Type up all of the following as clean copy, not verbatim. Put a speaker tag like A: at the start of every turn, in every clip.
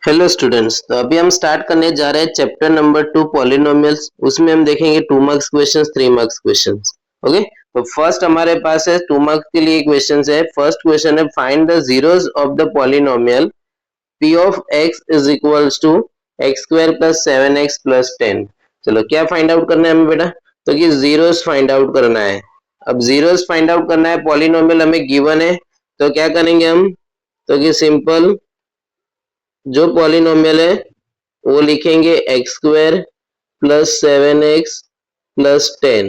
A: Hello students. तो अभी हम स्टार्ट करने जा रहे हैं चैप्टर नंबर 2 पॉलिनोमियल्स। उसमें हम देखेंगे 2 marks questions, 3 marks questions. Okay, तो फर्स्ट हमारे पास है 2 मार्क्स के लिए क्वेश्चंस है। फर्स्ट क्वेश्चन है find the zeros of the polynomial p of x is equals to x square plus 7x plus 10। चलो क्या फाइंड आउट करना है हमें बेटा? तो कि जीरोस फाइंड आउट करना है। अब जीरोस फाइंड आउट करना है, पॉलिनोमियल हमें गिवन है, तो क्या करेंगे हम? तो कि सिंपल जो पॉलिनोमियल है वो लिखेंगे x square plus 7x plus 10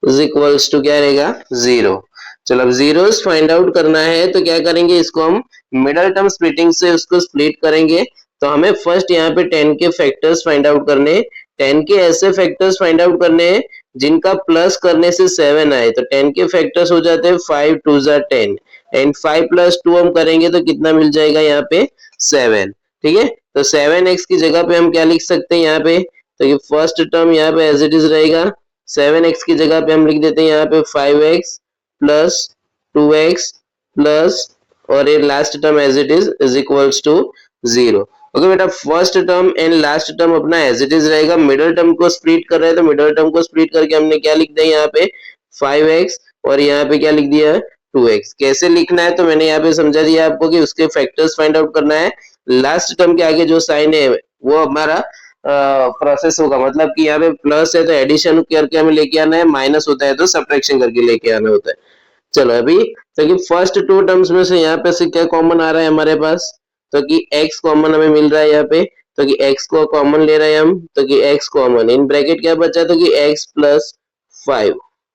A: is equals to क्या रहेगा? जीरो। चलो अब जीरोस फाइंड आउट करना है तो क्या करेंगे, इसको हम मिडल टर्म स्प्लिटिंग से उसको स्प्लिट करेंगे। तो हमें फर्स्ट यहाँ पे 10 के फैक्टर्स फाइंड आउट करने, 10 के ऐसे फैक्टर्स फाइंड आउट करने हैं जिनका प्लस करने से 7 आए। तो 10 के फैक्टर्स हो जाते हैं 5 2 जा 10 एंड 5 प्लस 2 हम करेंगे तो कितना मिल जाएगा यहाँ पे? 7। ठीक है, तो 7x की जगह पे हम क्या लिख सकते हैं यहाँ पे? तो ये फर्स्ट टर्म यहाँ पे एज इट इज रहेगा। 7x की जगह पे हम लिख देते हैं यहाँ पे 5x प्लस 2x प्लस और ये last term as it is equals to 0। Okay बेटा, first term and last term अपना एज इट इज रहेगा। मिडल टर्म को स्प्लिट कर रहे हैं तो मिडल टर्म को स्प्लिट करके हमने क्या लिख दिया यहाँ पे? 5x और यहाँ पे क्या लिख दिया? 2x। कैसे लिखना है तो मैंने यहाँ पे समझा दिया आपको कि उसके फैक्टर्स फाइंड आउट करना है। लास्ट टर्म के आगे जो साइन है वो हमारा प्रोसेस होगा, मतलब कि यहाँ पे प्लस है तो एडिशन करके हमें लेके आना है, माइनस होता है तो सब्ट्रैक्शन करके लेके आना होता है। चलो अभी तो कि फर्स्ट टू टर्म्स में से यहाँ पे से क्या कॉमन आ रहा है हमारे पास? तो कि x कॉमन हमें मिल रहा है यहाँ पे। तो कि x को कॉमन ले रहे हैं हम, तो कि x कॉमन इन ब्रैकेट क्या बचा? तो कि x plus 5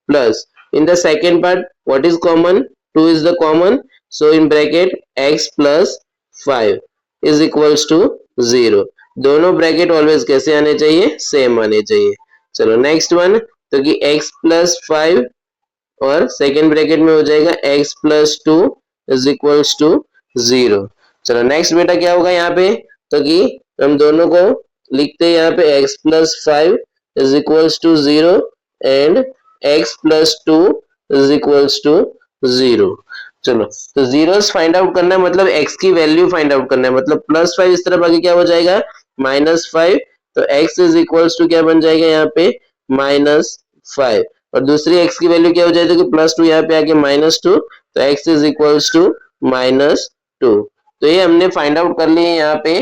A: plus in the second part what is common? 2 is the common, so in bracket x plus 5 is equals to 0। दोनों ब्रैकेट ऑलवेज कैसे आने चाहिए? सेम आने चाहिए। चलो नेक्स्ट वन, तो कि x प्लस 5 और सेकेंड ब्रैकेट में हो जाएगा x plus 2 is equals to 0। चलो नेक्स्ट बेटा क्या होगा यहाँ पे? तो कि हम दोनों को लिखते हैं यहाँ पे x plus 5 is equals to 0 and x plus 2 is equals to 0। चलो तो जीरोस फाइंड आउट करना है, मतलब x की वैल्यू फाइंड आउट करना है। मतलब प्लस 5 इस तरफ आगे क्या हो जाएगा? -5। तो x इज इक्वल्स टू क्या बन जाएगा यहाँ पे? -5। और दूसरी x की वैल्यू क्या हो जाएगी? कि +2 यहाँ पे आके -2, तो x इज इक्वल्स टू -2। तो ये हमने फाइंड आउट कर लिए यहाँ पे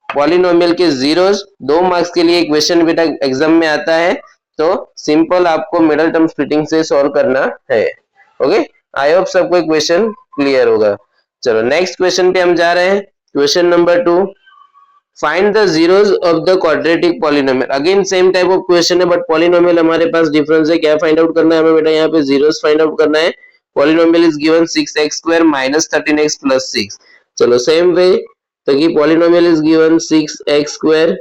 A: पॉलिनोमियल के जीरोस। 2 मार्क्स के लिए क्वेश्चन बेटा एग्जाम में आता है, तो सिंपल आपको मिडल टर्म स्प्लिटिंग से सॉल्व करना है। ओके, आई होप सबको क्वेश्चन क्लियर होगा। चलो नेक्स्ट क्वेश्चन पे हम जा रहे हैं। Question number 2, find the zeros of the quadratic polynomial. Again same type of question है बट पॉलिनोमियल हमारे पास डिफरेंस है। क्या फाइंड आउट करना है हमें बेटा? यहाँ पे जीरोस फाइंड आउट करना है। Polynomial is given 6x square minus 13x plus 6। चलो सेम वे, तो कि polynomial is given 6x square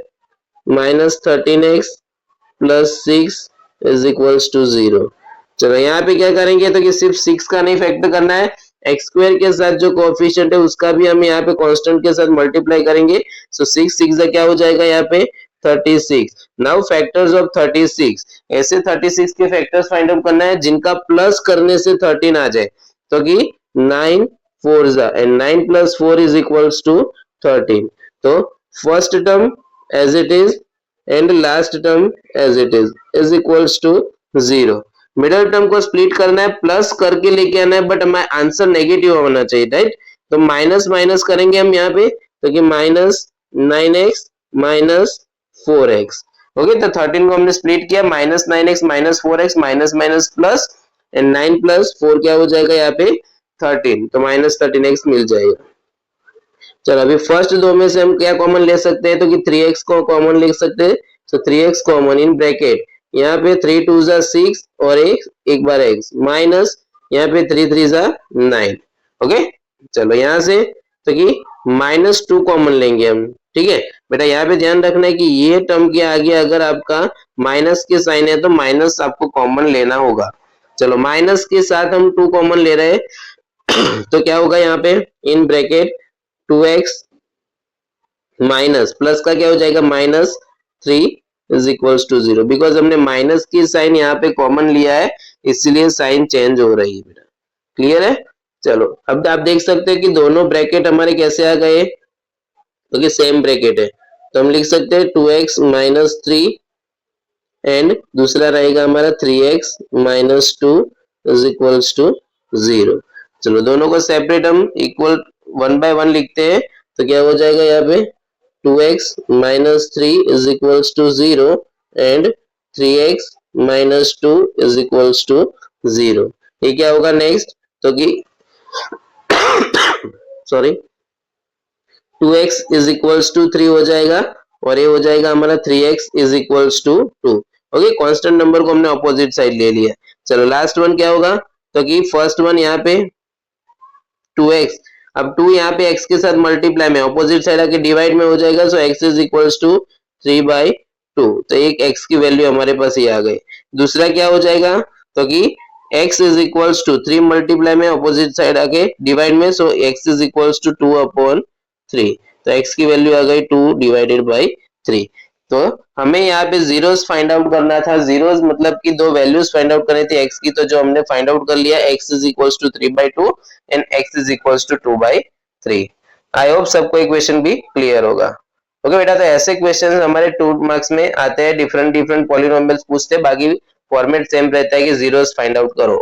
A: minus 13x plus 6 is equals to 0। चलो यहाँ पे क्या करेंगे? तो कि सिर्फ 6 का नहीं फैक्टर करना है, एक्स स्क्वायर के साथ जो कोएफिशिएंट है उसका भी हम यहाँ पे कांस्टेंट के साथ मल्टीप्लाई करेंगे। सो 6 6 क्या हो जाएगा यहाँ पे? 36। नाउ फैक्टर्स ऑफ 36, ऐसे 36 के फैक्टर्स फाइंड आउट करना है जिनका प्लस करने से 13 आ जाए। तो कि 9 4 and 9 plus 4 is equals to 13। तो first term as it is and last term as it is equals to 0। Middle term को स्प्लिट करना है, प्लस करके लेके आना है, बट हमारा आंसर नेगेटिव होना चाहिए, राइट? तो माइनस माइनस करेंगे हम यहाँ पे, तो कि -9x माइनस 4x। ओके, तो 13 को हमने स्प्लिट किया, -9x minus 4x minus minus plus and 9 plus 4 क्या हो जाएगा यहाँ पे? 13। तो -13x मिल जाएगा। चलो अभी फर्स्ट दो में से हम क्या कॉमन ले सकते हैं? तो कि 3x को कॉमन ले सकते हैं। तो 3x कॉमन इन ब्रैकेट यहाँ पे 3 2 जा 6 और एक बार x माइनस यहाँ पे 3 3 जा 9। ओके, चलो यहाँ से तो कि -2 कॉमन लेंगे हम। ठीक है बेटा, यहाँ पे ध्यान रखना है कि ये टर्म के आगे अगर आपका माइनस के साइन है तो माइनस आपको कॉमन लेना होगा। चलो माइनस के साथ हम 2 कॉमन ले रहे हैं तो क्या होगा यहाँ पे? In bracket 2x minus plus का क्या हो जाएगा? -3 इज इक्वल्स टू 0। बिकॉज हमने माइनस की साइन यहाँ पे कॉमन लिया है, इसलिए साइन चेंज हो रही है बेटा। क्लियर है? चलो अब आप देख सकते हैं कि दोनों ब्रैकेट हमारे कैसे आ गए? ओके सेम ब्रैकेट है, तो हम लिख सकते हैं 2x माइनस 3 एंड दूसरा रहेगा हमारा 3x minus 2 is equals to 0। चलो दोनों को सेपरेट हम इक्वल 1/1 लिखते हैं, तो क्या हो जाएगा यहाँ पे 2x minus 3 is equals to 0 and 3x minus 2 is equals to 0। ये क्या होगा नेक्स्ट, तो कि sorry 2x is equals to 3 हो जाएगा और ये हो जाएगा हमारा 3x is equals to 2। Okay constant number को हमने ऑपोजिट साइड ले लिया। चलो लास्ट वन क्या होगा, तो कि फर्स्ट वन यहाँ पे 2x, अब 2 यहाँ पे x के साथ मल्टीप्लाई में ऑपोजिट साइड आके डिवाइड में हो जाएगा, सो x इज इक्वल्स टू 3/2। तो एक x की वैल्यू हमारे पास ये आ गई। दूसरा क्या हो जाएगा, तो कि x is equals to 3 multiply में ऑपोजिट साइड आके डिवाइड में, so x is equals to 2/3। तो x की वैल्यू आ गई 2/3। तो हमें यहाँ पे जीरोस फाइंड आउट करना था। जीरोस मतलब कि दो वैल्यूज फाइंड आउट करनी थी x की, तो जो हमने फाइंड आउट कर लिया x is equals to 3/2 and x is equals to 2/3। I hope सबको ये क्वेश्चन भी क्लियर होगा। ओके बेटा, तो ऐसे क्वेश्चन हमारे 2 मार्क्स में आते हैं, डिफरेंट डिफरेंट पॉलिनोमियल्स पूछते हैं, बाकी फॉर्मेट सेम रहता है कि जीरोस फाइंड आउट करो।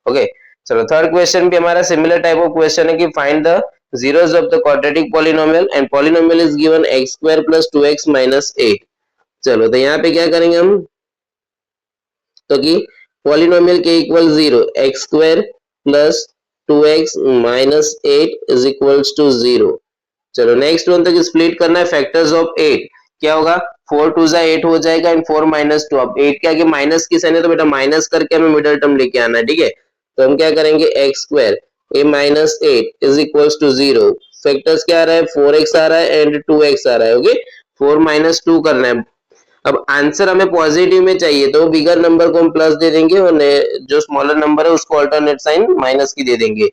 A: ओके चलो थर्ड क्वेश्चन भी हमारा सिमिलर टाइप ऑफ क्वेश्चन है कि find the zeros of the quadratic polynomial and polynomial is given x square plus 2x minus 8। चलो तो यहाँ पे क्या करेंगे हम, तो कि पॉलिनोमियल के equal 0 x square plus 2x minus 8 is equals to 0। चलो नेक्स्ट वन तक स्प्लिट करना है, फैक्टर्स ऑफ 8 क्या होगा, 4 2 जा 8 हो जाएगा एंड 4 माइनस 2। अब 8 के आगे माइनस की साइन है तो बेटा माइनस करके हमें मिडिल टर्म लेके आना है, ठीक है। तो हम क्या करेंगे x square a minus 8 is equals to 0। Factors क्या आ रहा है 4x आ रहा है एंड 2x आ रहा है। ओके 4 माइनस 2 करना है। अब आंसर हमें पॉजिटिव में चाहिए तो बिगर नंबर को हम प्लस दे देंगे और जो स्मॉलर नंबर है उसको अल्टरनेट साइन माइनस की दे देंगे।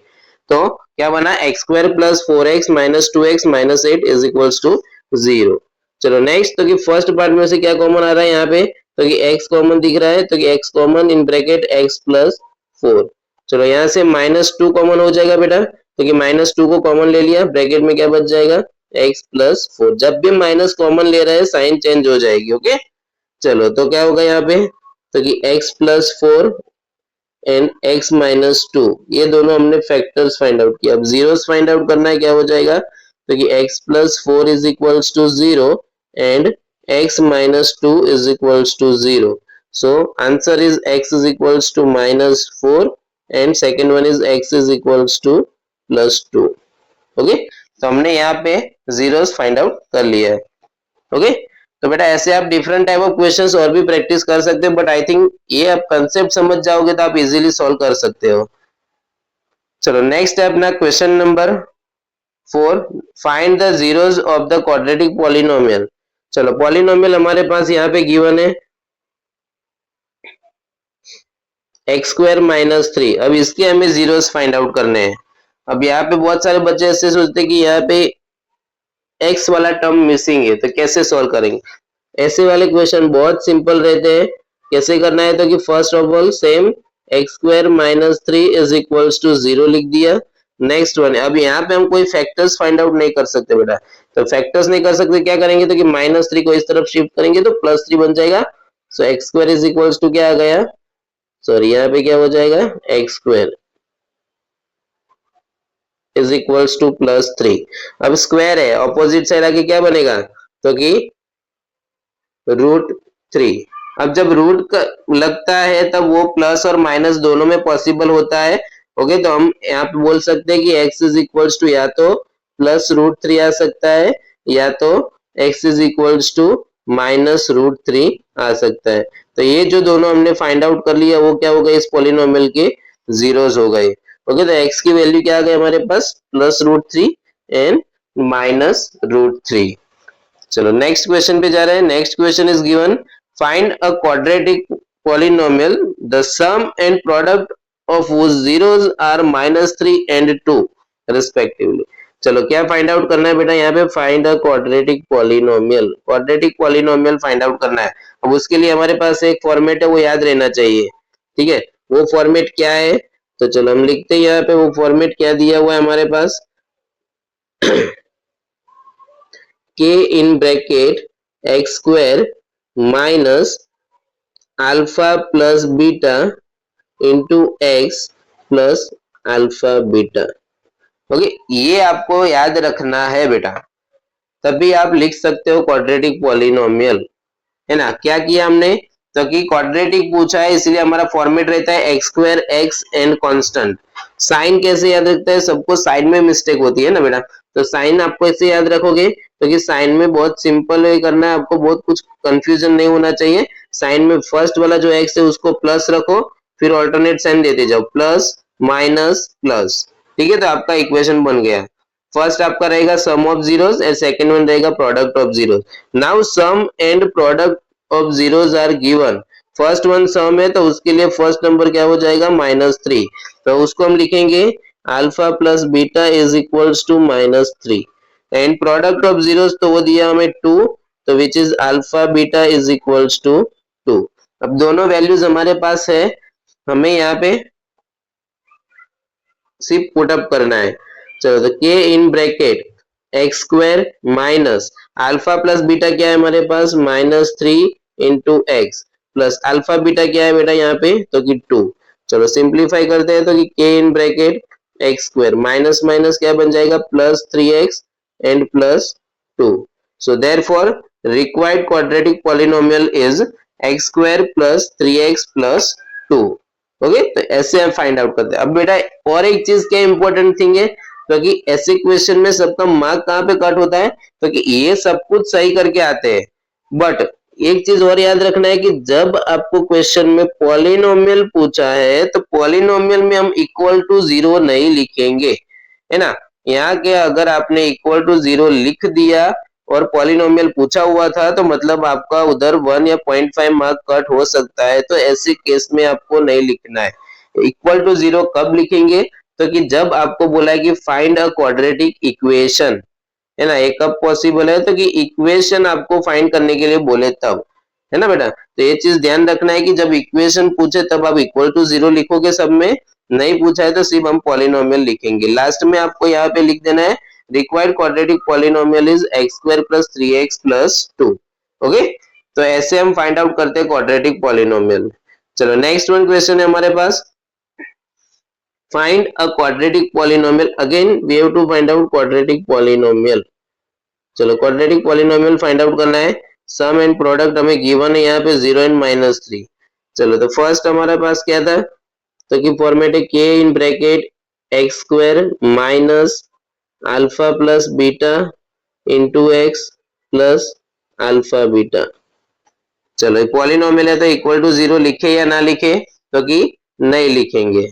A: तो क्या बना x square plus 4x minus 2x minus 8 is equals to 0। चलो नेक्स्ट, तो कि फर्स्ट पार्ट में से क्या कॉमन आ रहा है यहाँ पे, तो कि x कॉमन दिख रहा है, तो कि x common in bracket x plus 4। चलो यहाँ से माइनस 2 कॉमन हो जाएगा बेटा, तो कि माइनस 2 को कॉमन ले लिया, ब्रैकेट में क्या बच जाएगा x प्लस 4। जब भी माइनस कॉमन ले रहे हैं साइन चेंज हो जाएगी। ओके चलो तो क्या होगा यहाँ पे, तो कि x plus 4 and x minus 2, ये दोनों हमने फैक्टर्स फाइंड आउट किया। अब जीरोस फाइंड आउट करना है, क्या हो जाएगा, तो कि x plus 4 is equals to 0 and x minus 2 is equals to 0। So answer is x is equals to minus 4 and second one is x is equals to plus 2। Okay तो हमने यहाँ पे जीरोस फाइंड आउट कर लिया है। Okay तो बेटा ऐसे आप डिफरेंट टाइप ऑफ क्वेश्चंस और भी प्रैक्टिस कर सकते हैं, बट आई थिंक ये आप कंसेप्ट समझ जाओगे तो आप इजीली सॉल्व कर सकते हो। चलो नेक्स्ट है अपना question number 4, find the zeros of the quadratic polynomial. चलो पॉलिनोमियल हमारे पास यहाँ पे गिवन है एक्स स्क्वायर माइनस 3। अब इसके हमें जीरोस फाइंड आउट करने हैं। अब यहाँ पे बहुत सारे बच्चे ऐसे सोचते हैं कि यहाँ पे एक्स वाला टर्म मिसिंग है, तो कैसे सॉल्व करेंगे। ऐसे वाले क्वेश्चन बहुत सिंपल रहते हैं। कैसे करना है, तो कि first of all same x square minus 3 is equals to 0 लिख दिया। नेक्स्ट वन है, अब यहाँ पे हम कोई फैक्टर्स फाइंड आउट नहीं कर सकते बेटा, तो फैक्टर्स नहीं कर सकते क्या करेंगे, तो कि माइनस 3 को इस तरफ शिफ्ट करेंगे तो प्लस 3 बन जाएगा। So x square is equals to क्या आ गया, सॉरी यहाँ पे क्या हो जाएगा x square is equals to plus 3। अब स्क्वायर है ऑपोजिट साइड आके क्या बनेगा, तो कि √3। अब जब रूट लगता है तब वो प्लस और माइनस दोनों में पॉसिबल होता है। ओके तो हम यहाँ पे बोल सकते हैं कि x इज इक्वल्स टू या तो प्लस √3 आ सकता है या तो x is equals to minus √3 आ सकता है। तो ये जो दोनों हमने फाइंड आउट कर लिया वो क्या हो गए, इस पॉलिनोमियल के जीरोस हो गए। ओके तो x की वैल्यू क्या आ गई हमारे पास प्लस √3 एंड माइनस √3। चलो नेक्स्ट क्वेश्चन पे जा रहे हैं। Next question is given find a quadratic polynomial the sum and product of whose zeros are -3 and 2 respectively. चलो क्या फाइंड आउट करना है बेटा, यहाँ पे find a quadratic polynomial, quadratic polynomial find out करना है। अब उसके लिए हमारे पास एक फॉर्मेट है वो याद रहना चाहिए, ठीक है। वो फॉर्मेट क्या है, तो चलो हम लिखते हैं यहाँ पे वो फॉर्मेट क्या दिया हुआ है हमारे पास के in bracket x square minus alpha plus beta into x plus alpha beta. Okay, ये आपको याद रखना है बेटा, तभी आप लिख सकते हो क्वाड्रेटिक पॉलिनोमियल, है ना। क्या किया हमने, तो कि क्वाड्रेटिक पूछा है इसलिए हमारा फॉर्मेट रहता है x square x and constant. Sign कैसे याद रखते हैं, सबको साइन में मिस्टेक होती है ना बेटा, तो साइन आपको ऐसे याद रखोगे, तो कि साइन में बहुत सिंपल करना है आपको, बहुत कुछ कंफ्यूजन नहीं होना चाहिए। साइन में फर्स्ट वाला जो एक्स है उसको प्लस रखो, फिर ऑल्टरनेट साइन देते जाओ, प्लस माइनस प्लस, ठीक है। तो आपका इक्वेशन बन गया। फर्स्ट आपका रहेगा sum of zeros and second one रहेगा product of zeros. Now sum and product of zeros are given. First one sum है तो उसके लिए फर्स्ट नंबर क्या हो जाएगा, -3, तो उसको हम लिखेंगे alpha plus beta is equals to -3। And product of zeros तो वो दिया हमें 2, तो which is alpha beta is equals to 2। अब दोनों वैल्यूज हमारे पास है, हमें यहाँ पे सिर्फ पुट अप करना है। चलो, तो के in bracket x square minus alpha plus beta क्या है हमारे पास, -3 into x plus alpha beta क्या है बेटा यहाँ पे, तो कि 2। चलो सिंप्लीफाई करते हैं, तो कि के in bracket x square minus minus क्या बन जाएगा, +3x and +2। So therefore required quadratic polynomial is x square plus 3x plus 2। Okay, तो ऐसे हम फाइंड आउट करते हैं। अब बेटा और एक चीज क्या इंपॉर्टेंट थिंग है, क्योंकि तो ऐसे क्वेश्चन में सबका मार्क कहाँ पे कट होता है, क्योंकि तो ये सब कुछ सही करके आते हैं, बट एक चीज और याद रखना है कि जब आपको क्वेश्चन में पॉलिनोमियल पूछा है तो पॉलिनोमियल में हम इक्वल टू 0 नहीं लिखेंगे, है ना। यहाँ के अगर आपने इक्वल टू 0 लिख दिया और पॉलिनोमियल पूछा हुआ था तो मतलब आपका उधर 1 या 0.5 मार्क कट हो सकता है, तो ऐसे केस में आपको नहीं लिखना है। इक्वल टू 0 कब लिखेंगे, तो कि जब आपको बोला है कि फाइंड अ क्वाड्रेटिक इक्वेशन, है ना, ये कब पॉसिबल है, तो कि इक्वेशन आपको फाइंड करने के लिए बोले तब, है ना बेटा। तो ये चीज ध्यान रखना है कि जब इक्वेशन पूछे तब आप इक्वल टू 0 लिखोगे सब में, नहीं पूछा है तो सिर्फ हम पॉलिनोमियल लिखेंगे। लास्ट में आपको यहाँ पे लिख देना है required quadratic polynomial is x square plus 3x plus 2। Okay, तो ऐसे हम फाइंड आउट करते हैं क्वाड्रेटिक पॉलिनोमियल। चलो नेक्स्ट वन क्वेश्चन है हमारे पास, find a quadratic polynomial। again we have to find out quadratic polynomial। चलो क्वाड्रेटिक पॉलिनोमियल फाइंड आउट करना है। सम एंड प्रोडक्ट हमें गिवन है यहाँ पे 0 एंड -3। चलो, तो फर्स्ट हमारे पास क्या था, तो कि फॉर्मेट है के in bracket x square minus alpha plus beta into x plus alpha beta. चलो पॉलिनोमियल है तो इक्वल टू 0 लिखे या ना लिखे, तो कि नहीं लिखेंगे।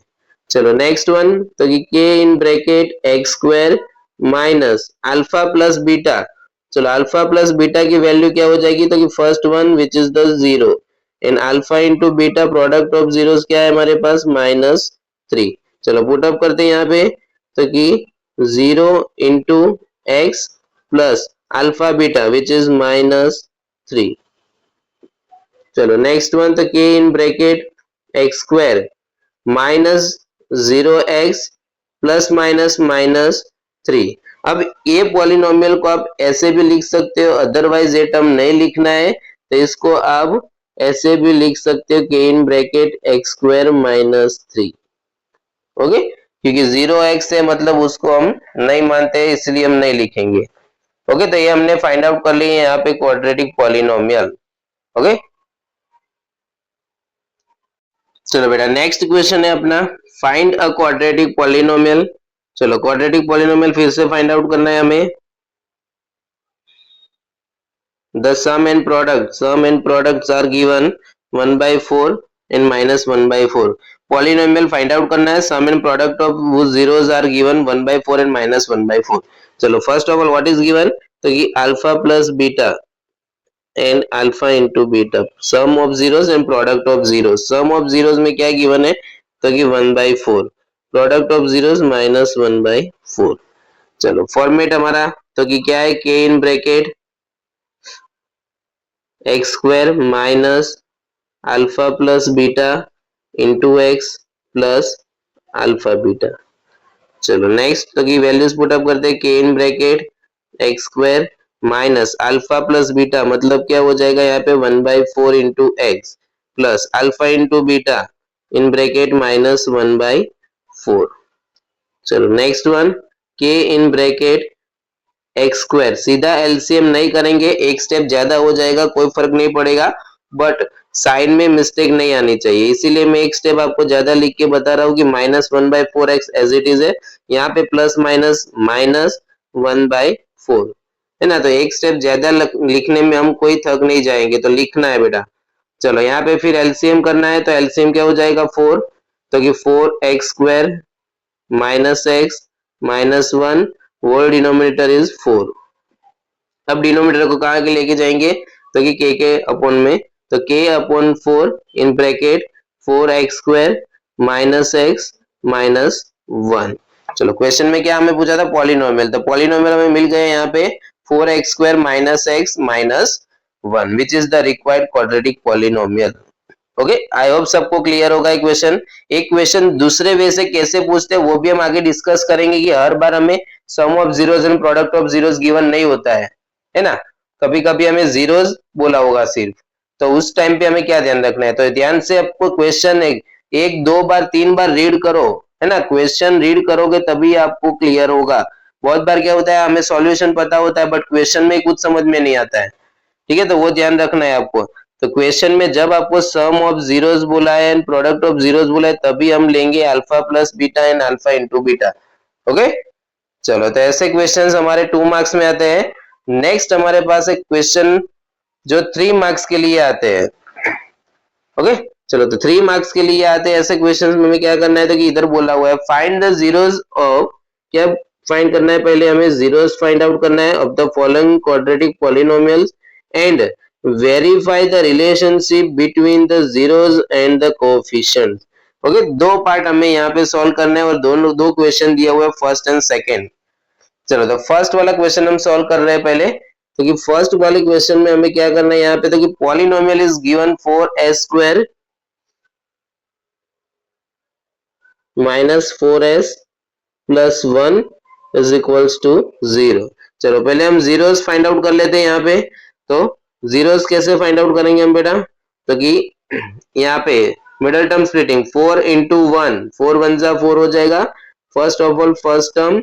A: चलो नेक्स्ट वन, तो कि के in bracket x square minus alpha plus beta. चलो अल्फा प्लस बीटा की वैल्यू क्या हो जाएगी, तो कि first one which is the 0 and alpha into beta product of zeros क्या है हमारे पास, -3। चलो पुट अप करते हैं यहाँ पे, तो कि 0 into x plus alpha beta which is -3। चलो नेक्स्ट वन, तो के in bracket x square minus 0x plus minus -3। अब ये पॉलिनोमियल को आप ऐसे भी लिख सकते हो, अदरवाइज ये टर्म नहीं लिखना है तो इसको आप ऐसे भी लिख सकते हो के in bracket x square -3। Okay, क्योंकि 0x है मतलब उसको हम नहीं मानते इसलिए हम नहीं लिखेंगे। ओके, तो ये हमने फाइंड आउट कर लिए यहाँ पे क्वाड्रेटिक पॉलिनोमियल। ओके, चलो बेटा नेक्स्ट क्वेश्चन है अपना, फाइंड अ क्वाड्रेटिक पॉलिनोमियल। चलो क्वाड्रेटिक पॉलिनोमियल फिर से फाइंड आउट करना है हमें। The sum and products are given 1/4 and -1/4। Polynomial find out करना है, सम एंड प्रोडक्ट ऑफ वो जीरोस आर गिवन 1/4 एंड -1/4। चलो first of all what is given, तो कि alpha plus beta and alpha into beta, sum of zeros and product of zeros. Sum of zeros में क्या given है, तो कि 1/4, product of zeros -1/4। चलो format हमारा, तो कि क्या है, के in bracket x square minus alpha plus beta into x plus alpha beta. चलो नेक्स्ट, तो कि वैल्यूज पुट अप करते हैं, के in bracket x square minus alpha plus beta मतलब क्या हो जाएगा यहाँ पे 1/4 into x plus alpha into beta in bracket minus 1/4। चलो नेक्स्ट वन, के इन ब्रैकेट एक्स स्क्वायर, सीधा एलसीएम नहीं करेंगे, एक स्टेप ज्यादा हो जाएगा, कोई फर्क नहीं पड़ेगा, बट साइन में मिस्टेक नहीं आनी चाहिए, इसीलिए मैं एक स्टेप आपको ज्यादा लिख के बता रहा हूँ कि -1/4x एज इट इज है, यहाँ पे प्लस माइनस माइनस 1/4 है ना। तो एक स्टेप ज्यादा लिखने में हम कोई थक नहीं जाएंगे, तो लिखना है बेटा। चलो यहाँ पे फिर एलसीएम करना है, तो एलसीएम क्या हो जाएगा 4, तो कि 4x² minus x minus 1 whole denominator is 4। अब डिनोमिनेटर को कहाँ के लेके जाएंगे, तो कि के अपॉन में, तो के upon 4 in bracket 4x² minus x minus 1। चलो क्वेश्चन में क्या हमें पूछा था, पॉलिनोमियल, तो पॉलिनोमियल हमें मिल गए यहाँ पे 4x² minus x minus 1 which is the required quadratic polynomial. Okay, I hope सबको क्लियर होगा ये क्वेश्चन। एक क्वेश्चन दूसरे वे से कैसे पूछते हैं वो भी हम आगे डिस्कस करेंगे कि हर बार हमें sum of zeros and product of zeros given नहीं होता है ना। कभी कभी हमें जीरोस बोला होगा सिर्फ, तो उस टाइम पे हमें क्या ध्यान रखना है, तो ध्यान से आपको क्वेश्चन एक दो बार तीन बार रीड करो, है ना, क्वेश्चन रीड करोगे तभी आपको क्लियर होगा। बहुत बार क्या होता है हमें सॉल्यूशन पता होता है बट क्वेश्चन में कुछ समझ में नहीं आता है, ठीक है, तो वो ध्यान रखना है आपको। तो क्वेश्चन में जब आपको सम ऑफ जीरोस बोला है एंड प्रोडक्ट ऑफ जीरोस बोला है तभी हम लेंगे alpha plus beta and alpha into beta. Okay, चलो तो ऐसे क्वेश्चंस हमारे 2 मार्क्स में आते हैं। नेक्स्ट हमारे पास एक क्वेश्चन जो 3 मार्क्स के लिए आते हैं। ओके, चलो तो 3 मार्क्स के लिए आते हैं ऐसे क्वेश्चंस में हमें क्या करना है, तो कि इधर बोला हुआ है फाइंड द जीरोस ऑफ, क्या फाइंड करना है, पहले हमें जीरोस फाइंड आउट करना है of the following quadratic polynomials and verify the relationship between the zeros and the coefficients. Okay, दो पार्ट हमें यहाँ पे सॉल्व करना है और दोनों दो क्वेश्चन दिया हुआ है फर्स्ट एंड सेकंड। चलो तो फर्स्ट वाला क्वेश्चन हम सॉल्व कर रहे हैं पहले, तो कि फर्स्ट वाले क्वेश्चन में हमें क्या करना है यहाँ पे, तो कि polynomial is given 4s² minus 4s plus 1 is equals to 0। चलो पहले हम जीरोस फाइंड आउट कर लेते हैं यहाँ पे। तो जीरोस कैसे फाइंड आउट करेंगे हम बेटा, तो कि यहाँ पे मिडल टर्म स्प्लिटिंग 4 इंटू 1, 4 1 जा 4 हो जाएगा, first of all first term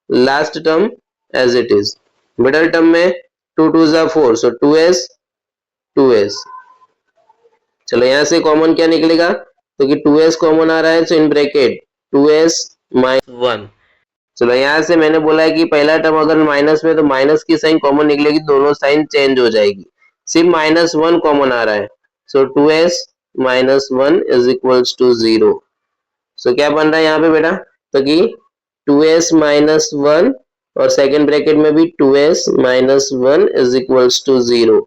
A: last term as it is, middle term में 2 2 जा 4 सो 2s 2s। चलो यहाँ से कॉमन क्या निकलेगा, तो कि 2s कॉमन आ रहा है, सो इन ब्रैकेट 2s माइनस 1। चलो यहाँ से मैंने बोला है कि पहला टर्म अगर माइनस में तो माइनस की साइन कॉमन निकलेगी, दोनों साइन चेंज हो जाएगी, सिर्फ -1 कॉमन आ रहा है, so 2s minus 1 is equals to 0। So क्या बन रहा है यहाँ पे बेटा, तो कि 2s माइनस 1 और सेकेंड ब्रैकेट में भी 2s minus 1 is equals to 0।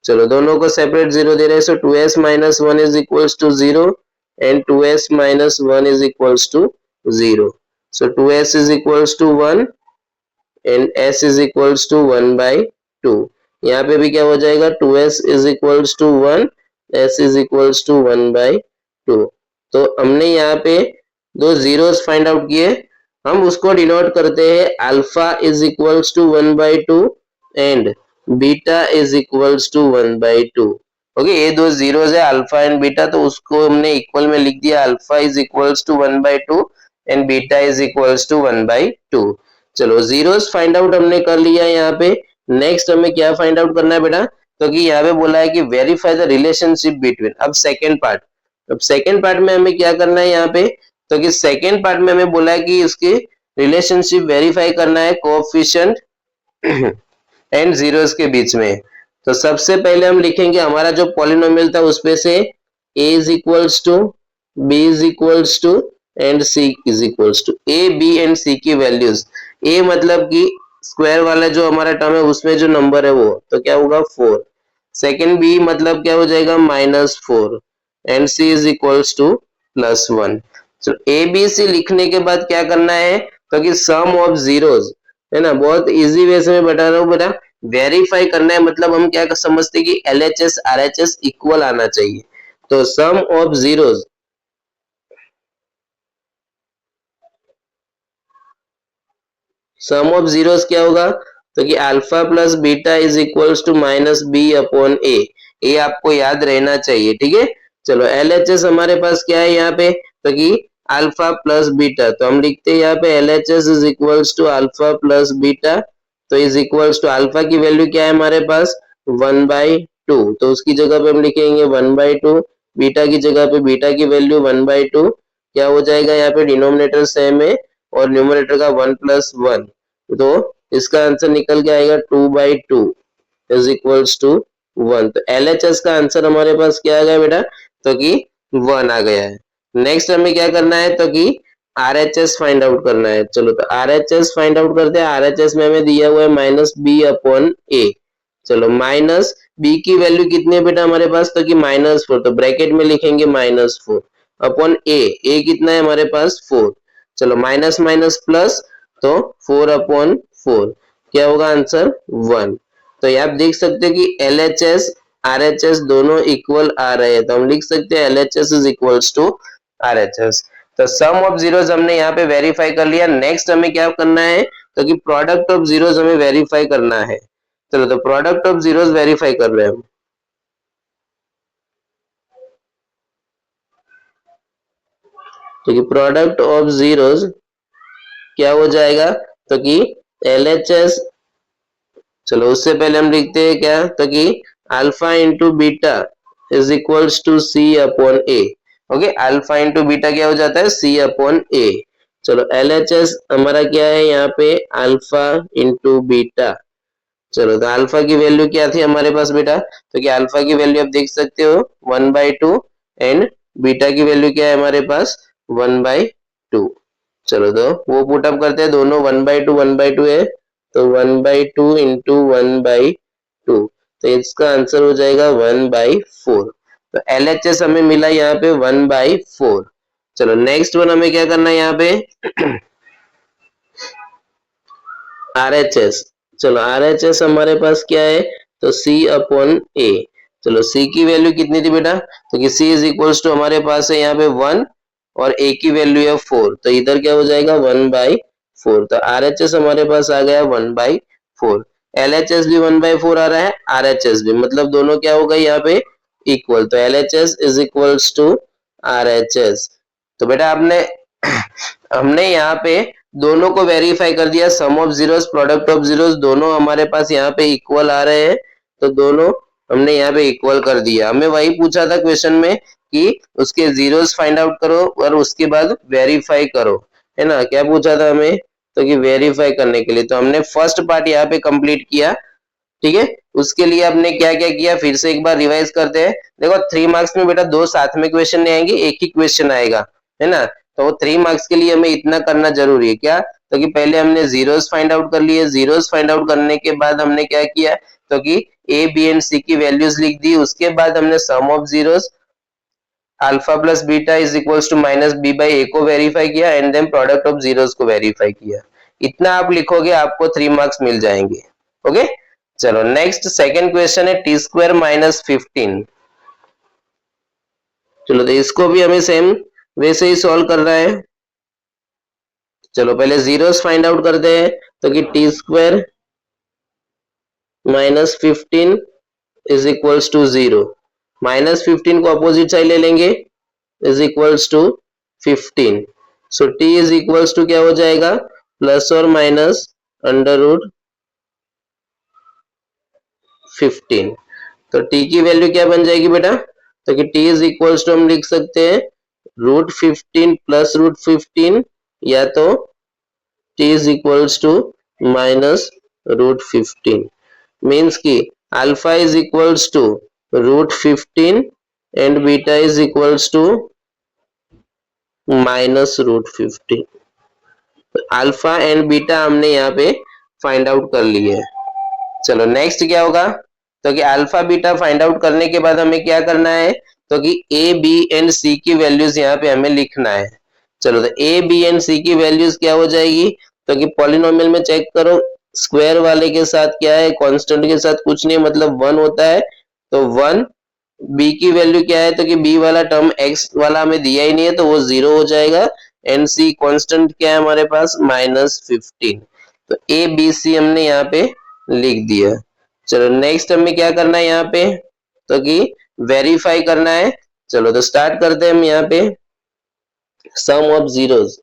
A: चलो दोनों को सेपरेट 0 दे रहे हैं, so 2s minus 1 is equals to 0 and 2s minus 1 is equals to 0। So 2s is equals to 1 and s is equals to 1/2। यहाँ पे भी क्या हो जाएगा, 2s is equals to 1, s is equals to 1/2। तो हमने यहाँ पे दो जीरोस फाइंड आउट किए, हम उसको डिनोट करते हैं alpha is equals to 1/2 and beta is equals to 1/2। Okay, ये दो जीरोस है अल्फा एंड बीटा, तो उसको हमने इक्वल में लिख दिया, alpha is equals to 1/2 and beta is equals to 1/2। चलो जीरोस फाइंड आउट हमने कर लिया यहाँ पे। नेक्स्ट हमें क्या फाइंड आउट करना है बेटा, तो कि यहाँ पे बोला है कि वेरीफाई द रिलेशनशिप बिटवीन, अब सेकेंड पार्ट, अब सेकेंड पार्ट में हमें क्या करना है यहाँ पे, तो कि सेकेंड पार्ट में हमें बोला है कि उसकी रिलेशनशिप वेरीफाई करना है कोएफिशिएंट एंड जीरोस के बीच में। तो सबसे पहले हम लिखेंगे हमारा जो पॉलिनोमियल था उसपे से a is equals to b is equals to and c is equals to, a b and c की वैल्यूज, a मतलब कि स्क्वायर वाला जो हमारा टर्म है उसमें जो नंबर है वो, तो क्या होगा 4, सेकेंड b मतलब क्या हो जाएगा -4 and c is equals to +1। तो a b c लिखने के बाद क्या करना है, तो कि सम ऑफ जीरोस, है ना, बहुत इजी वे से मैं बता रहा हूँ बेटा, वेरीफाई करना है, मतलब हम क्या समझते हैं कि LHS RHS इक्वल आना चाहिए। तो sum of zeros, sum of zeros क्या होगा, तो कि alpha plus beta is equals to minus B upon A, ये आपको याद रहना चाहिए, ठीक है। चलो एलएचएस हमारे पास क्या है यहाँ पे, तो कि अल्फा प्लस बीटा, तो हम लिखते हैं यहाँ पे LHS is equals to alpha plus beta, तो इज इक्वल्स टू अल्फा की वैल्यू क्या है हमारे पास 1/2, तो उसकी जगह पे हम लिखेंगे 1/2, बीटा की जगह पे बीटा की वैल्यू 1/2, क्या हो जाएगा यहाँ पे डिनोमिनेटर सेम है और न्यूमरेटर का 1 + 1, तो इसका आंसर निकल के आएगा 2/2 इज इक्वल्स टू 1। तो एलएचएस का आंसर हमारे पास क्या आ गया बेटा, तो कि 1 आ गया है। नेक्स्ट हमें क्या करना है, तो कि आरएचएस फाइंड आउट करना है। चलो तो आरएचएस फाइंड आउट करते हैं। आरएचएस में हमें दिया हुआ है -b/a। चलो माइनस बी की वैल्यू कितनी है बेटा हमारे पास, तो कि -4, तो ब्रैकेट में लिखेंगे -4 अपॉन ए कितना है हमारे पास 4। चलो माइनस माइनस प्लस, तो 4/4, क्या होगा आंसर 1। तो ये आप देख सकते हो कि एलएचएस आरएचएस दोनों इक्वल आ रहे हैं, तो हम लिख सकते हैं LHS is equals to RHS. तो सम ऑफ जीरोस हमने यहाँ पे वेरीफाई कर लिया। नेक्स्ट हमें क्या करना है, तो कि प्रोडक्ट ऑफ जीरोस हमें वेरीफाई करना है। चलो तो प्रोडक्ट ऑफ जीरोस वेरीफाई कर रहे हैं हम। तो कि प्रोडक्ट ऑफ जीरोस क्या हो जाएगा, तो कि एलएचएस, चलो उससे पहले हम लिखते हैं क्या, तो कि alpha into beta is equals to C upon a. Okay, alpha into beta क्या हो जाता है सी अपॉन ए। चलो एलएचएस हमारा क्या है यहाँ पे अल्फा इंटू बीटा। चलो तो अल्फा की वैल्यू क्या थी हमारे पास बेटा, तो कि अल्फा की वैल्यू आप देख सकते हो 1/2 एंड बीटा की वैल्यू क्या है हमारे पास 1/2। चलो तो वो पुट अप करते हैं, दोनों 1/2 है, तो 1/2 इंटू 1/2, तो इसका आंसर हो जाएगा 1/4। तो एलएचएस हमें मिला यहाँ पे 1/4। चलो नेक्स्ट वन हमें क्या करना है यहाँ पे आरएचएस। चलो आरएचएस हमारे पास क्या है, तो सी अपॉन ए। चलो सी की वैल्यू कितनी थी बेटा, तो कि सी इज इक्वल्स टू हमारे पास है यहाँ पे 1 और ए की वैल्यू है 4, तो इधर क्या हो जाएगा 1/4। तो आरएचएस हमारे पास आ गया 1/4। एलएचएस भी 1/4 आ रहा है, आरएचएस भी, मतलब दोनों क्या हो गए यहाँ पे इक्वल। तो LHS is equals to RHS. तो बेटा आपने हमने यहाँ पे दोनों को वेरीफाई कर दिया, sum of zeros product of zeros दोनों हमारे पास यहाँ पे इक्वल आ रहे हैं, तो दोनों हमने यहाँ पे इक्वल कर दिया। हमें वही पूछा था क्वेश्चन में कि उसके जीरोस फाइंड आउट करो और उसके बाद वेरीफाई करो, है ना, क्या पूछा था हमें, तो कि वेरीफाई करने के लिए। तो हमने फर्स्ट पार्ट यहाँ पे कंप्लीट किया, ठीक है। उसके लिए आपने क्या क्या किया फिर से एक बार रिवाइज करते हैं। देखो 3 मार्क्स में बेटा दो साथ में क्वेश्चन नहीं आएंगे, एक ही क्वेश्चन आएगा, है ना। तो 3 मार्क्स के लिए हमें इतना करना जरूरी है क्या, तो कि पहले हमने जीरोस फाइंड आउट कर लिए। जीरोस फाइंड आउट करने के बाद हमने क्या किया, तो कि ए बी एंड सी की वैल्यूज लिख दी। उसके बाद हमने sum of zeros alpha plus beta is equals to minus B by A को वेरीफाई किया and then product of zeros को वेरीफाई किया। इतना आप लिखोगे आपको 3 मार्क्स मिल जाएंगे। ओके, चलो नेक्स्ट सेकंड क्वेश्चन है t² - 15। चलो तो इसको भी हमें सेम वैसे ही सॉल्व करना है। चलो पहले जीरोस फाइंड आउट करते हैं, तो कि t² - 15 इज इक्वल्स टू 0। -15 को अपोजिट साइड ले लेंगे is equals to 15। So t is equals to क्या हो जाएगा प्लस और माइनस √15। तो t की वैल्यू क्या बन जाएगी बेटा, तो कि t इज इक्वल्स टू हम लिख सकते हैं √15 प्लस √15, या तो t is equals to minus √15, means की alpha is equals to √15 and beta is equals to minus √15। Alpha and beta हमने यहाँ पे फाइंड आउट कर लिए है। चलो नेक्स्ट क्या होगा, तो कि अल्फा बीटा फाइंड आउट करने के बाद हमें क्या करना है, तो कि ए बी एंड सी की वैल्यूज यहाँ पे हमें लिखना है। चलो तो ए बी एंड सी की वैल्यूज क्या हो जाएगी, तो कि पॉलिनोमियल में चेक करो, स्क्वायर वाले के साथ क्या है कांस्टेंट के साथ कुछ नहीं, मतलब 1 होता है, तो 1। बी की वैल्यू क्या है, तो कि बी वाला टर्म एक्स वाला हमें दिया ही नहीं है, तो वो 0 हो जाएगा। एंड सी कांस्टेंट क्या है हमारे पास -15। तो ए बी सी हमने यहाँ पे लिख दिया। चलो नेक्स्ट हमें क्या करना है यहाँ पे, तो कि वेरीफाई करना है। चलो तो स्टार्ट करते हैं हम यहाँ पे सम ऑफ जीरोस।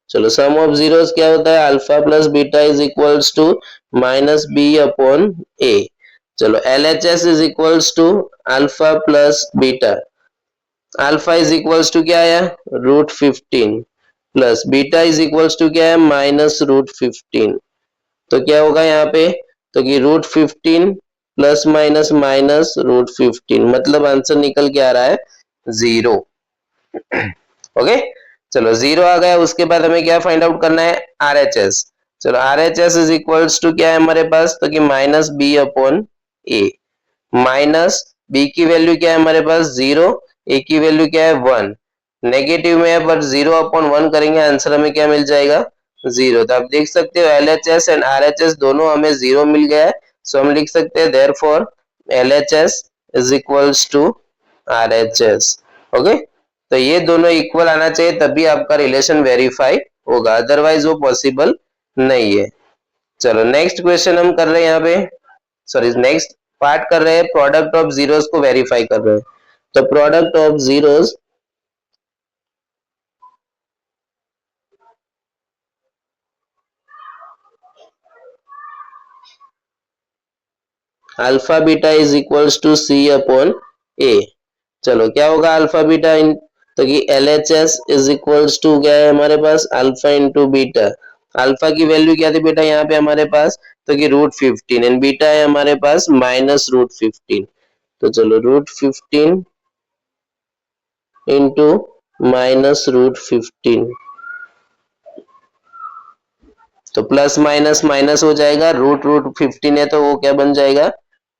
A: चलो सम ऑफ जीरोस क्या होता है, alpha plus beta is equals to minus B upon A. चलो LHS is equals to alpha plus beta. Alpha is equals to क्या आया, √15 plus beta is equals to क्या है, -√15। तो क्या होगा यहाँ पे, तो कि √15 प्लस माइनस माइनस √15, मतलब आंसर निकल के आ रहा है 0। ओके, चलो 0 आ गया। उसके बाद हमें क्या फाइंड आउट करना है, आरएचएस। चलो आरएचएस इज इक्वल्स टू क्या है हमारे पास, तो कि माइनस बी अपॉन ए। माइनस बी की वैल्यू क्या है हमारे पास 0, ए की वैल्यू क्या है 1। नेगेटिव में है पर 0/1 करेंगे आंसर हमें क्या मिल जाएगा, 0। तो आप देख सकते हो एलएचएस एंड आरएचएस दोनों हमें 0 मिल गया है। सो हम लिख सकते हैं therefore LHS is equals to RHS. Okay, तो ये दोनों इक्वल आना चाहिए तभी आपका रिलेशन वेरीफाई होगा, अदरवाइज वो पॉसिबल नहीं है। चलो नेक्स्ट क्वेश्चन हम कर रहे हैं यहाँ पे, सॉरी नेक्स्ट पार्ट कर रहे हैं, प्रोडक्ट ऑफ जीरोस को वेरीफाई कर रहे हैं। तो product of zeros alpha beta is equals to C upon A. चलो क्या होगा अल्फा बीटा इन, तो कि एलएचएस इज इक्वल्स टू क्या है हमारे पास, अल्फा इंटू बीटा। अल्फा की वैल्यू क्या थी बेटा यहाँ पे हमारे पास, तो कि √15 एंड बीटा है हमारे पास -√15। तो चलो √15 इंटू -√15, तो प्लस माइनस माइनस हो जाएगा, √15 है तो वो क्या बन जाएगा,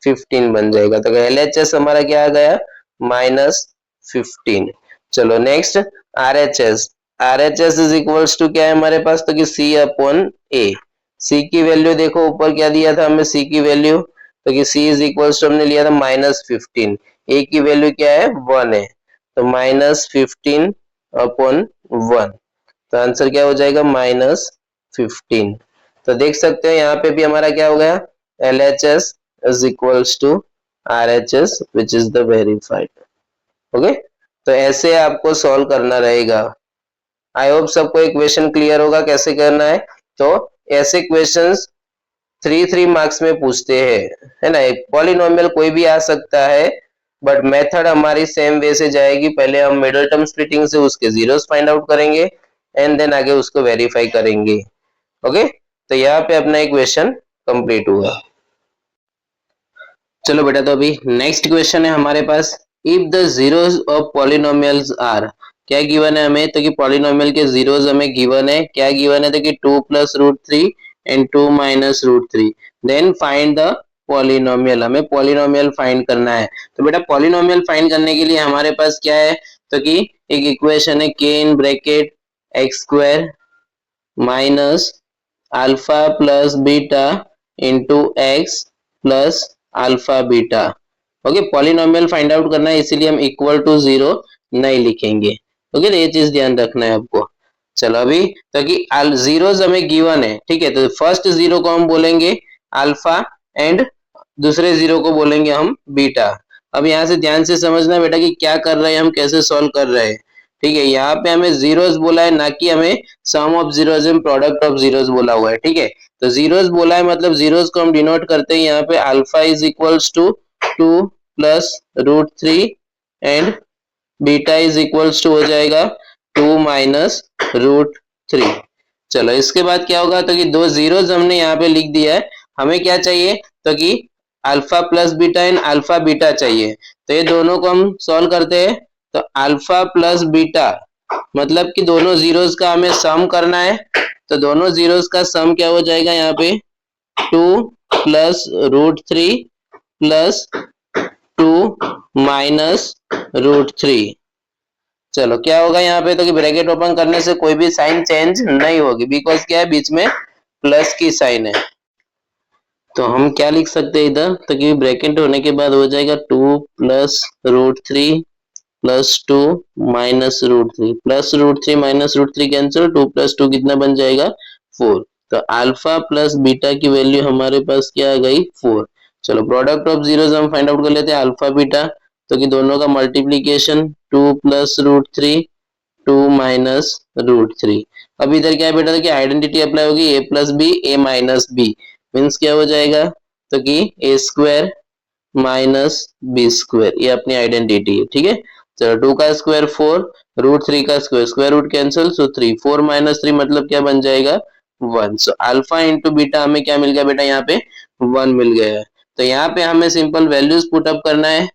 A: 15 बन जाएगा। तो एलएचएस हमारा क्या आ गया, -15। चलो next RHS. RHS is equals to क्या है हमारे पास, तो कि सी अपॉन ए। सी की वैल्यू देखो ऊपर क्या दिया था हमें, सी की वैल्यू, तो कि सी इज इक्वल्स टू हमने लिया था -15। ए की वैल्यू क्या है 1 है, तो -15 अपॉन 1। तो आंसर क्या हो जाएगा, -15। तो देख सकते हैं यहाँ पे भी हमारा क्या हो गया, LHS is equals to RHS which is the verified. Okay, तो ऐसे आपको सॉल्व करना रहेगा। आई होप सबको एक क्वेश्चन क्लियर होगा कैसे करना है। तो ऐसे क्वेश्चंस 3 मार्क्स में पूछते हैं, है ना। एक पॉलिनोमियल कोई भी आ सकता है, बट मेथड हमारी सेम वे से जाएगी। पहले हम मिडिल टर्म स्प्लिटिंग से उसके जीरोस फाइंड आउट करेंगे एंड देन आगे उसको वेरीफाई करेंगे। ओके, तो यहाँ पे अपना एक क्वेश्चन कंप्लीट हुआ। चलो बेटा, तो अभी नेक्स्ट क्वेश्चन है हमारे पास, if the zeros of polynomials are. क्या गिवन है हमें, तो कि पॉलिनोमियल के जीरोस हमें गिवन है, क्या गिवन है, तो कि 2 + √3 and 2 - √3, then find the polynomial. हमें पॉलिनोमियल फाइंड करना है। तो बेटा पॉलिनोमियल फाइंड करने के लिए हमारे पास क्या है, तो कि एक इक्वेशन है k in bracket x² minus alpha plus beta into x plus alpha beta. Okay, polynomial find out करना है, इसीलिए हम इक्वल टू 0 नहीं लिखेंगे। ओके, तो ये चीज ध्यान रखना है आपको। चलो अभी, तो कि जीरोस हमें गिवन है, ठीक है, तो फर्स्ट जीरो को हम बोलेंगे अल्फा एंड दूसरे जीरो को बोलेंगे हम बीटा। अब यहाँ से ध्यान से समझना बेटा कि क्या कर रहे हैं हम, कैसे सॉल्व कर रहे हैं। ठीक है, यहाँ पे हमें जीरोस बोला है, ना कि हमें sum of zeros and product of zeros बोला हुआ है। ठीक है, तो जीरोस बोला है मतलब जीरोस को हम डिनोट करते हैं यहाँ पे alpha is equals to 2 + √3 and beta is equals to हो जाएगा 2 - √3। चलो इसके बाद क्या होगा, तो कि दो जीरोस हमने यहाँ पे लिख दिया है। हमें क्या चाहिए, तो कि alpha plus beta and alpha beta चाहिए। तो ये दोनों को हम सॉल्व करते हैं। तो अल्फा प्लस बीटा मतलब कि दोनों जीरोस का हमें सम करना है। तो दोनों जीरोस का सम क्या हो जाएगा यहाँ पे, 2 + √3 प्लस 2 - √3। चलो क्या होगा यहाँ पे, तो कि ब्रैकेट ओपन करने से कोई भी साइन चेंज नहीं होगी, बिकॉज क्या है बीच में प्लस की साइन है। तो हम क्या लिख सकते हैं इधर, तो कि ब्रैकेट होने के बाद हो जाएगा 2 + √3 +2 -√3 +√3 -√3 कैंसिल, 2 + 2 कितना बन जाएगा 4। तो अल्फा प्लस बीटा की वैल्यू हमारे पास क्या आ गई 4। चलो प्रोडक्ट ऑफ जीरोस हम फाइंड आउट कर लेते हैं अल्फा बीटा, तो कि दोनों का मल्टीप्लीकेशन 2 + √3 2 -√3। अब इधर क्या है बेटा कि आइडेंटिटी अप्लाई होगी a + b a - b means क्या हो जाएगा तो कि a² -b स्क्वायर, ये अपनी आइडेंटिटी है। ठीक है, चलो 2 का स्क्वायर 4, √3 का स्क्वायर रूट कैंसिल, सो 3 4 - 3 मतलब क्या बन जाएगा 1। सो अल्फा इंटू बीटा हमें क्या मिल गया बेटा यहाँ पे 1 मिल गया है। तो यहाँ पे हमें सिंपल वैल्यूज पुट अप करना है।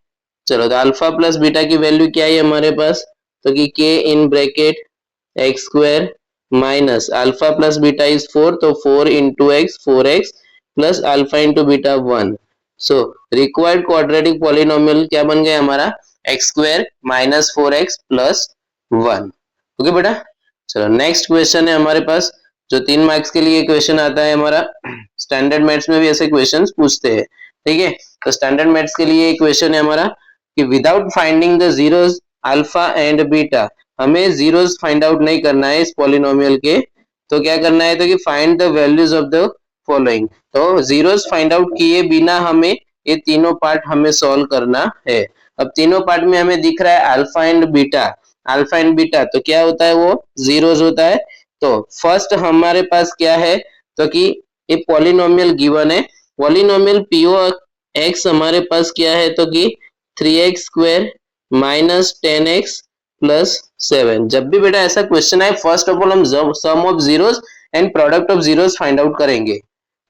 A: चलो तो अल्फा प्लस बीटा की वैल्यू क्या है हमारे पास, तो कि k in bracket x² minus alpha plus beta is 4, तो 4 into x 4x plus alpha into beta 1। So required quadratic polynomial क्या बन गया हमारा x² -4x प्लस 1। ओके बेटा, चलो नेक्स्ट क्वेश्चन है हमारे पास जो 3 मार्क्स के लिए क्वेश्चन आता है हमारा। स्टैंडर्ड मैथ्स में भी ऐसे क्वेश्चंस पूछते हैं। ठीक है, तो स्टैंडर्ड मैथ्स के लिए क्वेश्चन है हमारा कि without finding the zeros alpha and beta, हमें जीरोस फाइंड आउट नहीं करना है इस पॉलिनोमियल के, तो क्या करना है तो कि find the values of the following. तो जीरोस फाइंड आउट किए बिना हमें ये तीनों पार्ट हमें सॉल्व करना है। अब तीनों पार्ट में हमें दिख रहा है alpha and beta, alpha and beta तो क्या होता है वो जीरोस होता है। तो फर्स्ट हमारे पास क्या है तो कि ये पॉलिनोमियल गिवन है, पॉलिनोमियल पीओ एक्स हमारे पास क्या है तो कि 3x² -10x प्लस 7। जब भी बेटा ऐसा क्वेश्चन आए फर्स्ट ऑफ ऑल हम sum of zeros and product of zeros find out करेंगे।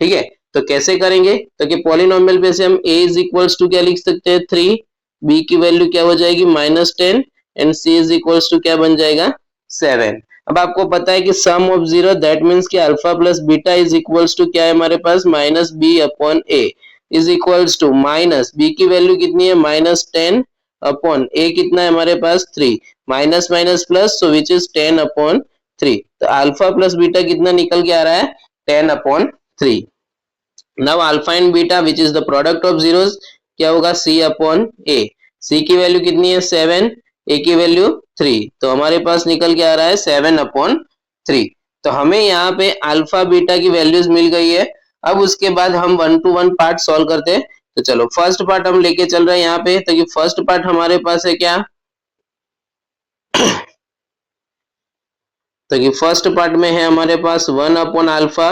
A: ठीक है, तो कैसे करेंगे तो कि पॉलिनोमियल पे से हम a इज इक्वल्स टू क्या लिख सकते हैं 3, b की वैल्यू क्या हो जाएगी -10 and c is equals to क्या बन जाएगा 7। अब आपको पता है कि sum of zero that means कि alpha plus beta is equals to क्या है हमारे पास -b/a is equals to minus b की वैल्यू कितनी है -10 अपॉन a कितना है हमारे पास 3, minus minus plus so which is 10/3। तो अल्फा प्लस बीटा कितना निकल के आ रहा है 10/3। Now alpha and beta which is the product of zeros क्या होगा c/a, c की वैल्यू कितनी है 7, a की वैल्यू 3, तो हमारे पास निकल के आ रहा है 7/3। तो हमें यहाँ पे अल्फा बीटा की वैल्यूज मिल गई है। अब उसके बाद हम 1 to 1 पार्ट सॉल्व करते हैं। तो चलो फर्स्ट पार्ट हम लेके चल रहे हैं यहाँ पे, तो कि फर्स्ट पार्ट हमारे पास है क्या तो कि फर्स्ट पार्ट में है हमारे पास 1/अल्फा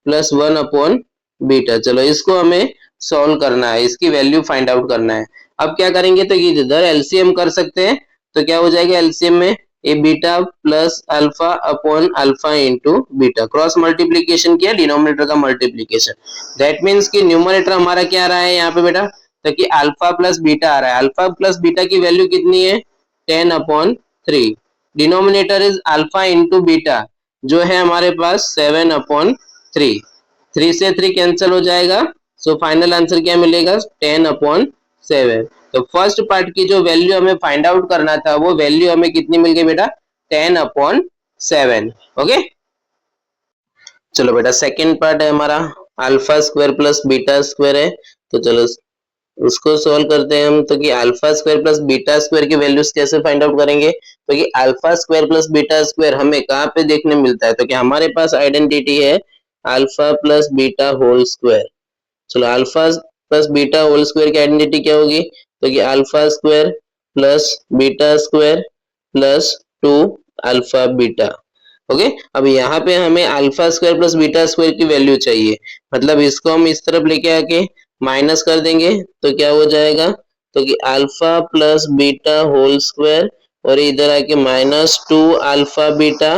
A: प्लस 1/बीटा। चलो इसको हमें सॉल्व करना है, इसकी वैल्यू फाइंड आउट करना है। अब क्या करेंगे तो इधर एलसीएम कर सकते हैं, तो क्या हो जाएगा एलसीएम में A beta plus alpha upon alpha into beta, cross multiplication किया डिनोमिनेटर का मल्टीप्लीकेशन। दैट मीन्स कि न्यूमरेटर हमारा क्या आ रहा है यहाँ पे बेटा तो कि अल्फा प्लस बीटा आ रहा है। अल्फा प्लस बीटा की वैल्यू कितनी है 10/3, denominator is alpha into beta जो है हमारे पास 7/3, 3 से 3 कैंसिल हो जाएगा, सो फाइनल आंसर क्या मिलेगा 10/7। तो फर्स्ट पार्ट की जो वैल्यू हमें फाइंड आउट करना था वो वैल्यू हमें कितनी मिल गई बेटा 10/7। ओके, चलो बेटा सेकेंड पार्ट है हमारा alpha square plus beta square है। तो चलो उसको सॉल्व करते हैं हम, तो कि alpha square plus beta square की वैल्यूज कैसे फाइंड आउट करेंगे तो कि alpha square plus beta square हमें कहाँ पे देखने मिलता है तो कि हमारे पास आइडेंटिटी है alpha plus beta whole square. चलो alpha plus beta whole square की आइडेंटिटी क्या होगी तो कि alpha square plus beta square plus 2 alpha beta. Okay, अब यहाँ पे हमें alpha square plus beta square की वैल्यू चाहिए, मतलब इसको हम इस तरफ लेके आके माइनस कर देंगे तो क्या हो जाएगा तो कि alpha plus beta whole square और इधर आके -2 alpha beta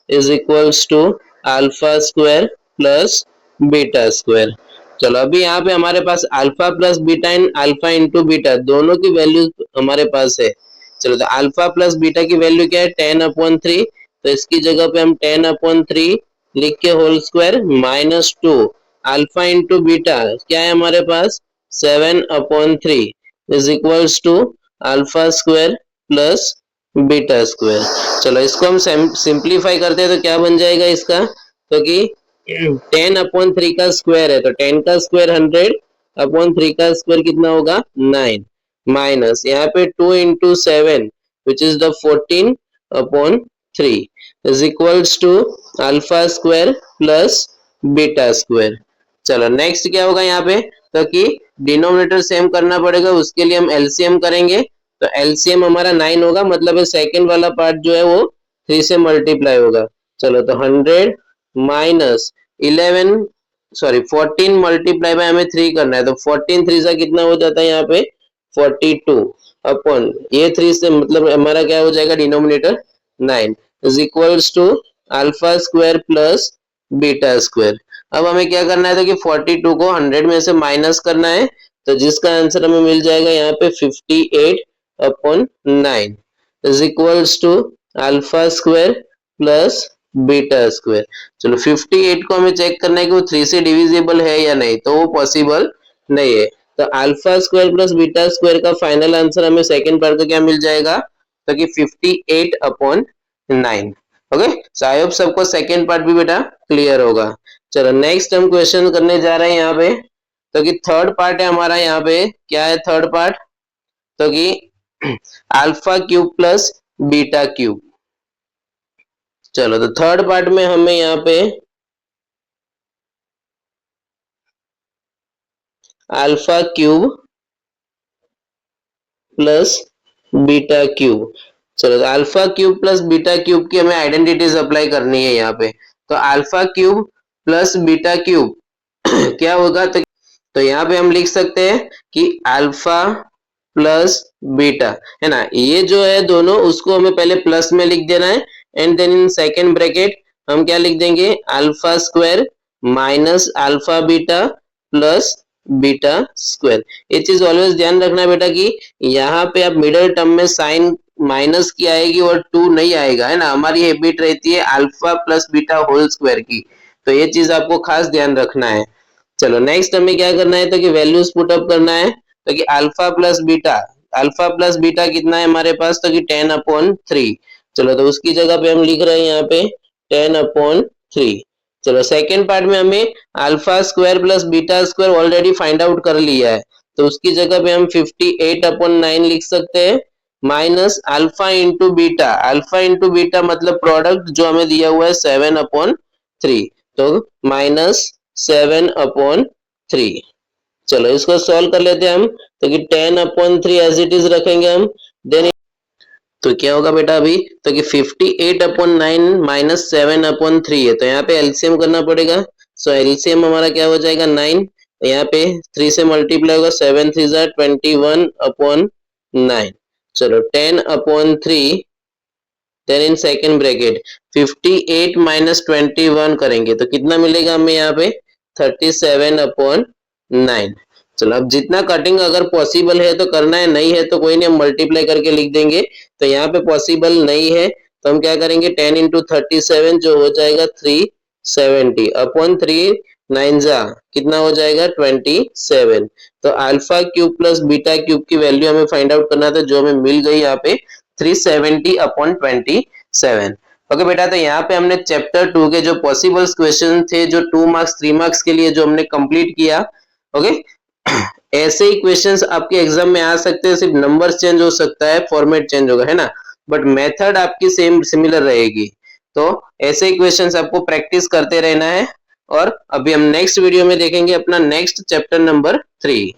A: is equals to alpha square plus beta square. चलो अभी यहाँ पे हमारे पास alpha plus beta and alpha into beta दोनों की वैल्यू हमारे पास है। चलो तो अल्फा प्लस बीटा की वैल्यू क्या है 10/3, तो इसकी जगह पे हम 10/3 लिख के whole square -2 alpha into beta क्या है हमारे पास 7/3 is equals to alpha square plus beta square. चलो इसको हम सिंप्लीफाई करते हैं तो क्या बन जाएगा इसका तो कि 10/3 का स्क्वायर है तो 10 का स्क्वायर 100/3 का स्क्वायर कितना होगा 9 माइनस यहाँ पे 2 into 7 which is the 14 upon 3 is equals to alpha square plus beta square. चलो नेक्स्ट क्या होगा यहाँ पे, तो कि डिनोमिनेटर सेम करना पड़ेगा, उसके लिए हम एलसीएम करेंगे। तो एलसीएम हमारा 9 होगा, मतलब सेकंड वाला पार्ट जो है वो 3 से मल्टीप्लाई होगा। चलो तो 100 माइनस 11 सॉरी 14 मल्टीप्लाई बाय हमें 3 करना है, तो 14 3 से कितना हो जाता है यहाँ पे 42 अपॉन ये 3 से मतलब हमारा क्या हो जाएगा denominator 9 is equals to alpha square plus beta square. अब हमें क्या करना है, तो कि 42 को 100 में से माइनस करना है, तो जिसका आंसर हमें मिल जाएगा यहाँ पे 58 upon 9 is equals to alpha square plus beta square. चलो 58 को हमें चेक करना है कि वो 3 से डिविजिबल है या नहीं, तो वो पॉसिबल नहीं है। तो alpha square plus beta square का फाइनल आंसर हमें सेकंड पार्ट का क्या मिल जाएगा, तो कि 58 अपॉन 9। ओके, सो आई होप सबको सेकंड पार्ट भी बेटा क्लियर होगा। चलो नेक्स्ट हम क्वेश्चन करने जा रहे हैं यहाँ पे, तो कि थर्ड पार्ट है हमारा। यहाँ पे क्या है थर्ड पार्ट, तो कि alpha cube plus beta cube. चलो तो थर्ड पार्ट में हमें यहाँ पे alpha cube plus beta cube. चलो तो alpha cube plus beta cube की हमें आइडेंटिटीज अप्लाई करनी है यहाँ पे। तो alpha cube plus beta cube क्या होगा, तो यहाँ पे हम लिख सकते हैं कि अल्फा प्लस बीटा है ना, ये जो है दोनों उसको हमें पहले प्लस में लिख देना है, and then in second bracket हम क्या लिख देंगे alpha square minus alpha beta plus beta square. ये चीज ऑलवेज ध्यान रखना बेटा कि यहाँ पे आप मिडिल टर्म में साइन माइनस की आएगी और 2 नहीं आएगा, है ना। हमारी हैबिट रहती है alpha plus beta whole square की, तो ये चीज आपको खास ध्यान रखना है। चलो नेक्स्ट हमें क्या करना है, तो कि वैल्यूज पुट अप करना है। तो कि अल्फा प्लस बीटा कितना है हमारे पास, तो कि 10 अपॉन 3। चलो तो उसकी जगह पे हम लिख रहे हैं यहाँ पे 10 अपॉन 3। चलो सेकेंड पार्ट में हमें alpha square plus beta square already find out कर लिया है, तो उसकी जगह पे हम 58 अपॉन 9 लिख सकते हैं, माइनस अल्फा इंटू बीटा मतलब प्रोडक्ट जो हमें दिया हुआ है 7 अपॉन 3, तो माइनस 7 अपॉन 3। चलो इसको सॉल्व कर लेते हैं हम, तो कि 10 अपॉन 3 एज इट इज रखेंगे हम, देन तो क्या होगा बेटा अभी, तो कि 58 अपॉन 9 माइनस 7 अपॉन 3 है, तो यहाँ पे एलसीएम करना पड़ेगा। सो एलसीएम हमारा क्या हो जाएगा 9, यहाँ पे 3 से मल्टीप्लाई होगा, 7 3 जा 21 अपॉन 9। चलो 10 upon 3 then in second bracket 58 minus 21 करेंगे, तो कितना मिलेगा हमें यहाँ पे 37 अपॉन 9। चलो अब जितना कटिंग अगर पॉसिबल है तो करना है, नहीं है तो कोई नहीं, हम मल्टीप्लाई करके लिख देंगे। तो यहाँ पे पॉसिबल नहीं है तो हम क्या करेंगे 10 इंटू 37 जो हो जाएगा 370 अपॉन 3 9 जा कितना हो जाएगा 27। तो alpha cube plus beta cube की वैल्यू हमें फाइंड आउट करना था, जो हमें मिल गई यहाँ पे 370 अपॉन 27। ओके बेटा, तो यहाँ पे हमने चैप्टर 2 के जो पॉसिबल क्वेश्चन थे जो 2 मार्क्स 3 मार्क्स के लिए जो हमने कंप्लीट किया। ओके ऐसे ही क्वेश्चंस आपके एग्जाम में आ सकते हैं, सिर्फ नंबर चेंज हो सकता है, फॉर्मेट चेंज होगा, है ना, बट मेथड आपकी सेम सिमिलर रहेगी। तो ऐसे ही क्वेश्चंस आपको प्रैक्टिस करते रहना है, और अभी हम नेक्स्ट वीडियो में देखेंगे अपना नेक्स्ट चैप्टर नंबर 3।